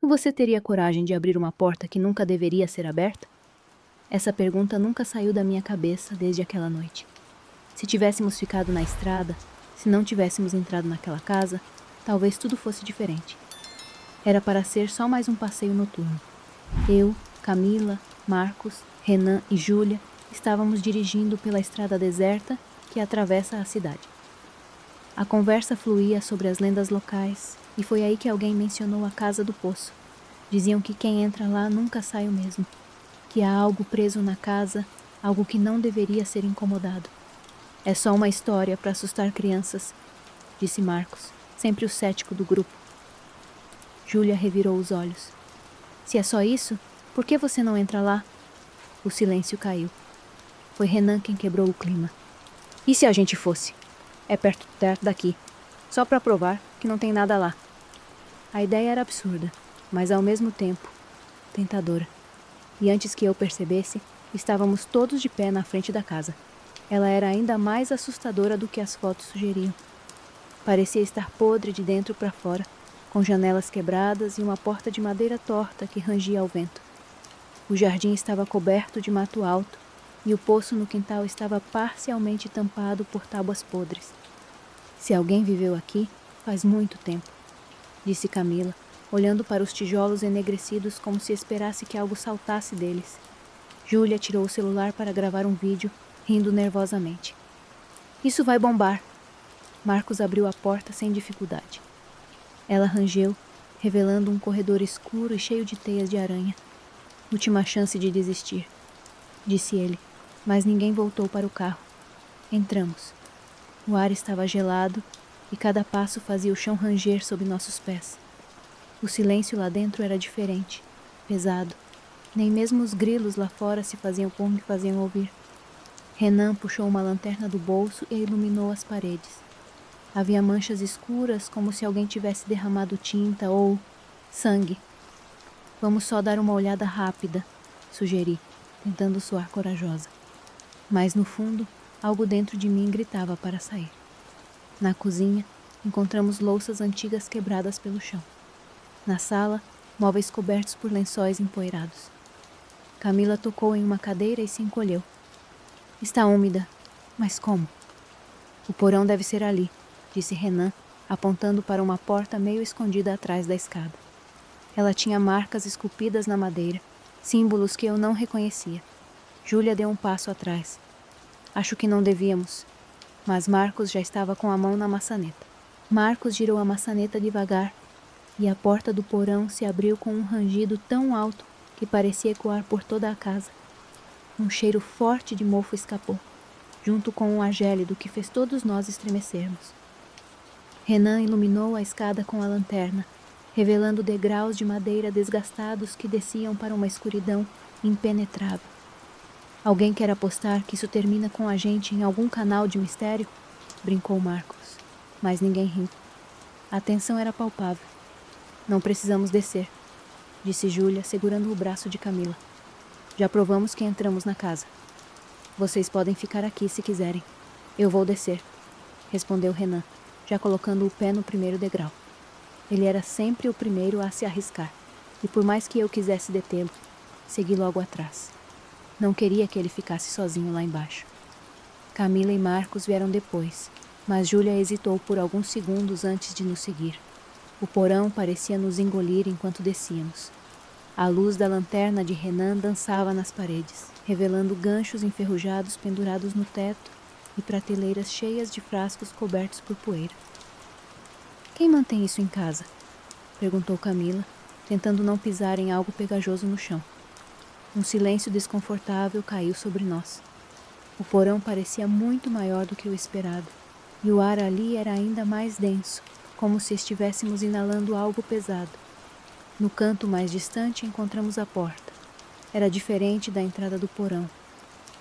Você teria coragem de abrir uma porta que nunca deveria ser aberta? Essa pergunta nunca saiu da minha cabeça desde aquela noite. Se tivéssemos ficado na estrada, se não tivéssemos entrado naquela casa, talvez tudo fosse diferente. Era para ser só mais um passeio noturno. Eu, Camila, Marcos, Renan e Júlia estávamos dirigindo pela estrada deserta que atravessa a cidade. A conversa fluía sobre as lendas locais e foi aí que alguém mencionou a Casa do Poço. Diziam que quem entra lá nunca sai o mesmo, que há algo preso na casa, algo que não deveria ser incomodado. É só uma história para assustar crianças, disse Marcos, sempre o cético do grupo. Júlia revirou os olhos. Se é só isso, por que você não entra lá? O silêncio caiu. Foi Renan quem quebrou o clima. E se a gente fosse? É perto daqui. Só para provar que não tem nada lá. A ideia era absurda, mas ao mesmo tempo tentadora. E antes que eu percebesse, estávamos todos de pé na frente da casa. Ela era ainda mais assustadora do que as fotos sugeriam. Parecia estar podre de dentro para fora, com janelas quebradas e uma porta de madeira torta que rangia ao vento. O jardim estava coberto de mato alto e o poço no quintal estava parcialmente tampado por tábuas podres. Se alguém viveu aqui, faz muito tempo, disse Camila, olhando para os tijolos enegrecidos como se esperasse que algo saltasse deles. Júlia tirou o celular para gravar um vídeo, rindo nervosamente. Isso vai bombar. Marcos abriu a porta sem dificuldade. Ela rangeu, revelando um corredor escuro e cheio de teias de aranha. Última chance de desistir, disse ele, mas ninguém voltou para o carro. Entramos. O ar estava gelado e cada passo fazia o chão ranger sob nossos pés. O silêncio lá dentro era diferente, pesado. Nem mesmo os grilos lá fora se faziam ouvir. Renan puxou uma lanterna do bolso e iluminou as paredes. Havia manchas escuras como se alguém tivesse derramado tinta ou sangue. Vamos só dar uma olhada rápida, sugeri, tentando soar corajosa. Mas no fundo, algo dentro de mim gritava para sair. Na cozinha, encontramos louças antigas quebradas pelo chão. Na sala, móveis cobertos por lençóis empoeirados. Camila tocou em uma cadeira e se encolheu. Está úmida, mas como? O porão deve ser ali, disse Renan, apontando para uma porta meio escondida atrás da escada. Ela tinha marcas esculpidas na madeira, símbolos que eu não reconhecia. Júlia deu um passo atrás. Acho que não devíamos, mas Marcos já estava com a mão na maçaneta. Marcos girou a maçaneta devagar e a porta do porão se abriu com um rangido tão alto que parecia ecoar por toda a casa. Um cheiro forte de mofo escapou, junto com um ar gélido que fez todos nós estremecermos. Renan iluminou a escada com a lanterna, revelando degraus de madeira desgastados que desciam para uma escuridão impenetrável. Alguém quer apostar que isso termina com a gente em algum canal de mistério? Brincou Marcos, mas ninguém riu. A tensão era palpável. Não precisamos descer, disse Júlia, segurando o braço de Camila. Já provamos que entramos na casa. Vocês podem ficar aqui se quiserem. Eu vou descer, respondeu Renan, já colocando o pé no primeiro degrau. Ele era sempre o primeiro a se arriscar, e por mais que eu quisesse detê-lo, segui logo atrás. Não queria que ele ficasse sozinho lá embaixo. Camila e Marcos vieram depois, mas Júlia hesitou por alguns segundos antes de nos seguir. O porão parecia nos engolir enquanto descíamos. A luz da lanterna de Renan dançava nas paredes, revelando ganchos enferrujados pendurados no teto e prateleiras cheias de frascos cobertos por poeira. Quem mantém isso em casa? Perguntou Camila, tentando não pisar em algo pegajoso no chão. Um silêncio desconfortável caiu sobre nós. O porão parecia muito maior do que o esperado, e o ar ali era ainda mais denso, como se estivéssemos inalando algo pesado. No canto mais distante encontramos a porta. Era diferente da entrada do porão,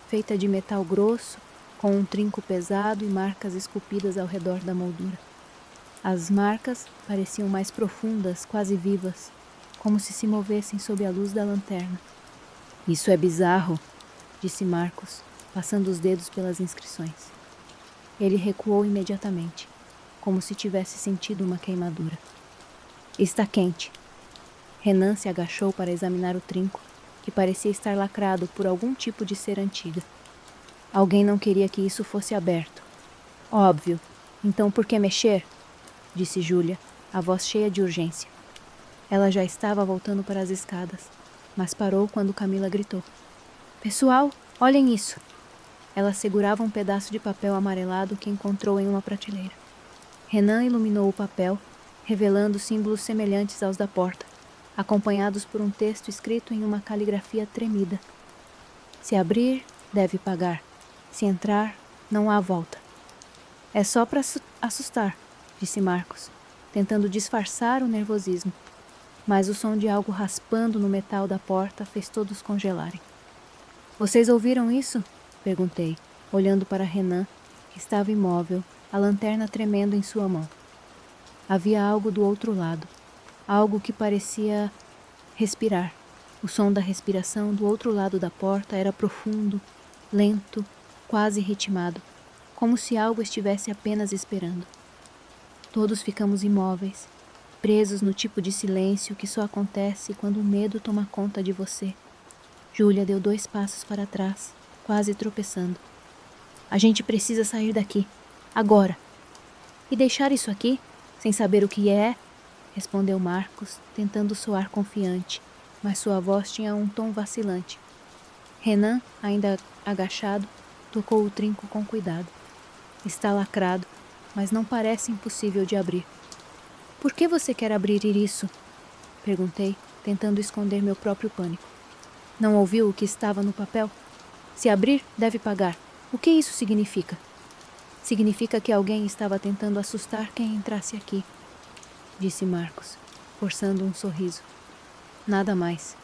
feita de metal grosso, com um trinco pesado e marcas esculpidas ao redor da moldura. As marcas pareciam mais profundas, quase vivas, como se movessem sob a luz da lanterna. Isso é bizarro, disse Marcos, passando os dedos pelas inscrições. Ele recuou imediatamente, como se tivesse sentido uma queimadura. Está quente. Renan se agachou para examinar o trinco, que parecia estar lacrado por algum tipo de cera antiga. Alguém não queria que isso fosse aberto. Óbvio. Então por que mexer? Disse Júlia, a voz cheia de urgência. Ela já estava voltando para as escadas, mas parou quando Camila gritou. Pessoal, olhem isso! Ela segurava um pedaço de papel amarelado que encontrou em uma prateleira. Renan iluminou o papel, revelando símbolos semelhantes aos da porta, acompanhados por um texto escrito em uma caligrafia tremida. Se abrir, deve pagar. Se entrar, não há volta. É só para assustar, disse Marcos, tentando disfarçar o nervosismo. Mas o som de algo raspando no metal da porta fez todos congelarem. Vocês ouviram isso? Perguntei, olhando para Renan, que estava imóvel, a lanterna tremendo em sua mão. Havia algo do outro lado, algo que parecia respirar. O som da respiração do outro lado da porta era profundo, lento, quase ritmado, como se algo estivesse apenas esperando. Todos ficamos imóveis, presos no tipo de silêncio que só acontece quando o medo toma conta de você. Júlia deu 2 passos para trás, quase tropeçando. A gente precisa sair daqui, agora. E deixar isso aqui, sem saber o que é? Respondeu Marcos, tentando soar confiante, mas sua voz tinha um tom vacilante. Renan, ainda agachado, tocou o trinco com cuidado. Está lacrado, mas não parece impossível de abrir. Por que você quer abrir isso? Perguntei, tentando esconder meu próprio pânico. Não ouviu o que estava no papel? Se abrir, deve pagar. O que isso significa? Significa que alguém estava tentando assustar quem entrasse aqui, disse Marcos, forçando um sorriso. Nada mais.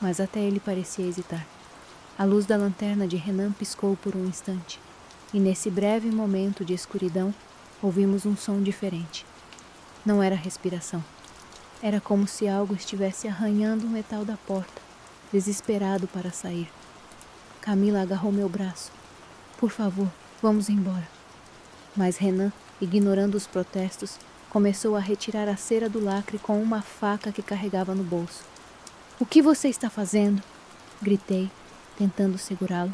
Mas até ele parecia hesitar. A luz da lanterna de Renan piscou por um instante, e nesse breve momento de escuridão, ouvimos um som diferente. Não era respiração. Era como se algo estivesse arranhando o metal da porta, desesperado para sair. Camila agarrou meu braço. Por favor, vamos embora. Mas Renan, ignorando os protestos, começou a retirar a cera do lacre com uma faca que carregava no bolso. O que você está fazendo? Gritei, tentando segurá-lo.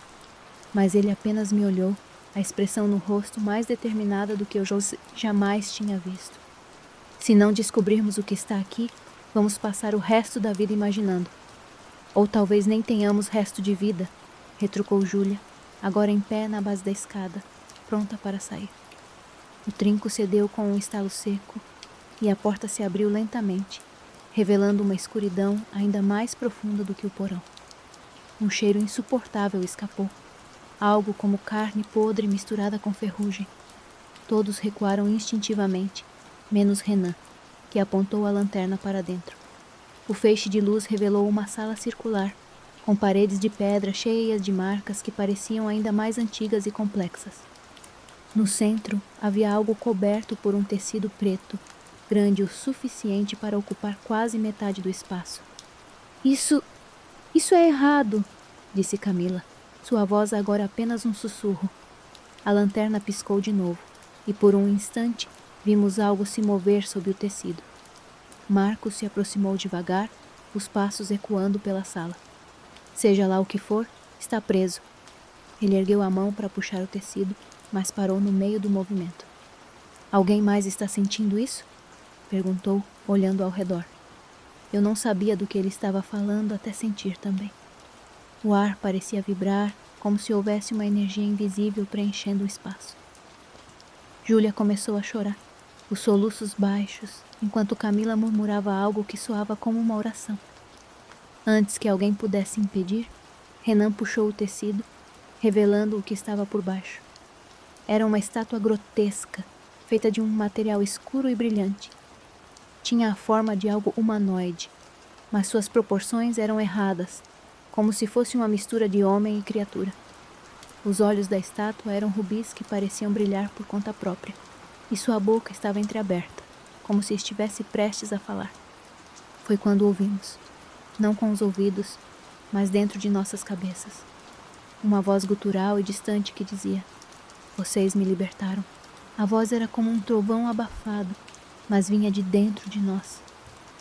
Mas ele apenas me olhou, a expressão no rosto mais determinada do que eu jamais tinha visto. Se não descobrirmos o que está aqui, vamos passar o resto da vida imaginando. Ou talvez nem tenhamos resto de vida, retrucou Júlia, agora em pé na base da escada, pronta para sair. O trinco cedeu com um estalo seco e a porta se abriu lentamente, revelando uma escuridão ainda mais profunda do que o porão. Um cheiro insuportável escapou, algo como carne podre misturada com ferrugem. Todos recuaram instintivamente, menos Renan, que apontou a lanterna para dentro. O feixe de luz revelou uma sala circular, com paredes de pedra cheias de marcas que pareciam ainda mais antigas e complexas. No centro havia algo coberto por um tecido preto, grande o suficiente para ocupar quase metade do espaço. Isso é errado, disse Camila, sua voz agora apenas um sussurro. A lanterna piscou de novo, e por um instante vimos algo se mover sob o tecido. Marcos se aproximou devagar, os passos ecoando pela sala. Seja lá o que for, está preso. Ele ergueu a mão para puxar o tecido, mas parou no meio do movimento. Alguém mais está sentindo isso? Perguntou, olhando ao redor. Eu não sabia do que ele estava falando até sentir também. O ar parecia vibrar, como se houvesse uma energia invisível preenchendo o espaço. Júlia começou a chorar, os soluços baixos, enquanto Camila murmurava algo que soava como uma oração. Antes que alguém pudesse impedir, Renan puxou o tecido, revelando o que estava por baixo. Era uma estátua grotesca, feita de um material escuro e brilhante. Tinha a forma de algo humanoide, mas suas proporções eram erradas, como se fosse uma mistura de homem e criatura. Os olhos da estátua eram rubis que pareciam brilhar por conta própria, e sua boca estava entreaberta, como se estivesse prestes a falar. Foi quando ouvimos, não com os ouvidos, mas dentro de nossas cabeças. Uma voz gutural e distante que dizia: "Vocês me libertaram." A voz era como um trovão abafado, mas vinha de dentro de nós.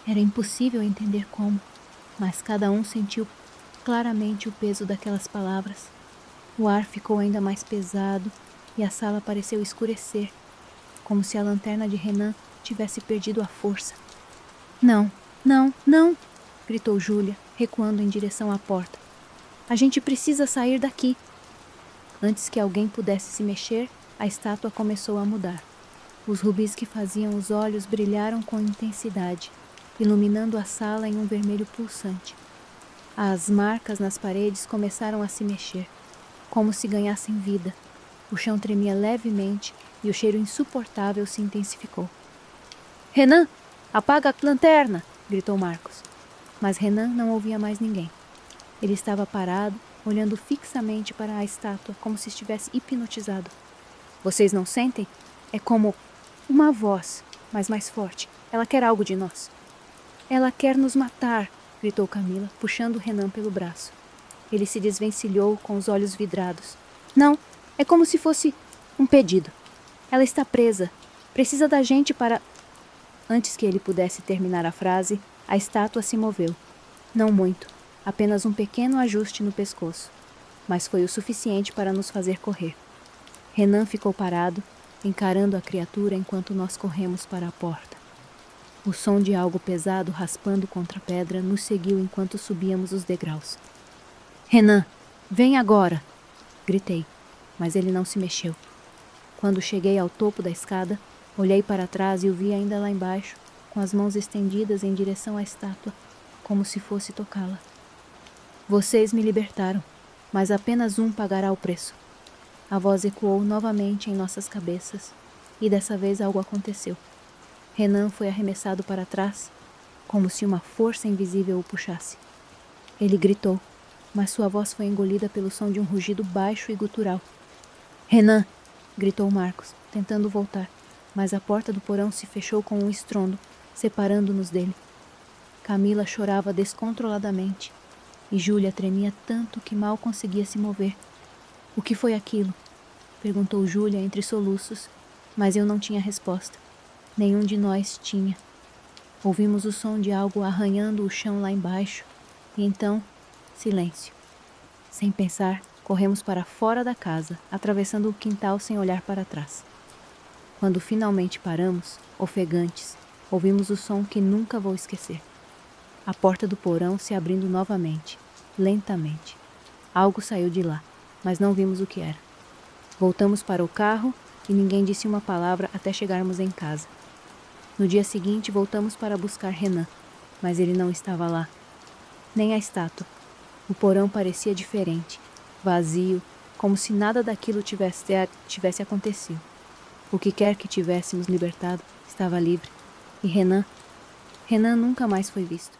Era impossível entender como, mas cada um sentiu claramente o peso daquelas palavras. O ar ficou ainda mais pesado e a sala pareceu escurecer, como se a lanterna de Renan tivesse perdido a força. Não, não, não! Gritou Júlia, recuando em direção à porta. A gente precisa sair daqui. Antes que alguém pudesse se mexer, a estátua começou a mudar. Os rubis que faziam os olhos brilharam com intensidade, iluminando a sala em um vermelho pulsante. As marcas nas paredes começaram a se mexer, como se ganhassem vida. O chão tremia levemente e o cheiro insuportável se intensificou. Renan, apaga a lanterna! Gritou Marcos. Mas Renan não ouvia mais ninguém. Ele estava parado, olhando fixamente para a estátua, como se estivesse hipnotizado. Vocês não sentem? É como uma voz, mas mais forte. Ela quer algo de nós. Ela quer nos matar, gritou Camila, puxando Renan pelo braço. Ele se desvencilhou com os olhos vidrados. Não, é como se fosse um pedido. Ela está presa. Precisa da gente para... Antes que ele pudesse terminar a frase, a estátua se moveu. Não muito, apenas um pequeno ajuste no pescoço. Mas foi o suficiente para nos fazer correr. Renan ficou parado, encarando a criatura enquanto nós corremos para a porta. O som de algo pesado raspando contra a pedra nos seguiu enquanto subíamos os degraus. Renan, vem agora! Gritei, mas ele não se mexeu. Quando cheguei ao topo da escada, olhei para trás e o vi ainda lá embaixo, com as mãos estendidas em direção à estátua, como se fosse tocá-la. Vocês me libertaram, mas apenas um pagará o preço. A voz ecoou novamente em nossas cabeças, e dessa vez algo aconteceu. Renan foi arremessado para trás, como se uma força invisível o puxasse. Ele gritou, mas sua voz foi engolida pelo som de um rugido baixo e gutural. Renan! Gritou Marcos, tentando voltar, mas a porta do porão se fechou com um estrondo, separando-nos dele. Camila chorava descontroladamente, e Júlia tremia tanto que mal conseguia se mover. O que foi aquilo? Perguntou Júlia entre soluços, mas eu não tinha resposta. Nenhum de nós tinha. Ouvimos o som de algo arranhando o chão lá embaixo, e então, silêncio. Sem pensar, corremos para fora da casa, atravessando o quintal sem olhar para trás. Quando finalmente paramos, ofegantes, ouvimos o som que nunca vou esquecer. A porta do porão se abrindo novamente, lentamente. Algo saiu de lá, mas não vimos o que era. Voltamos para o carro e ninguém disse uma palavra até chegarmos em casa. No dia seguinte, voltamos para buscar Renan, mas ele não estava lá. Nem a estátua. O porão parecia diferente, vazio, como se nada daquilo tivesse acontecido. O que quer que tivéssemos libertado estava livre. E Renan nunca mais foi visto.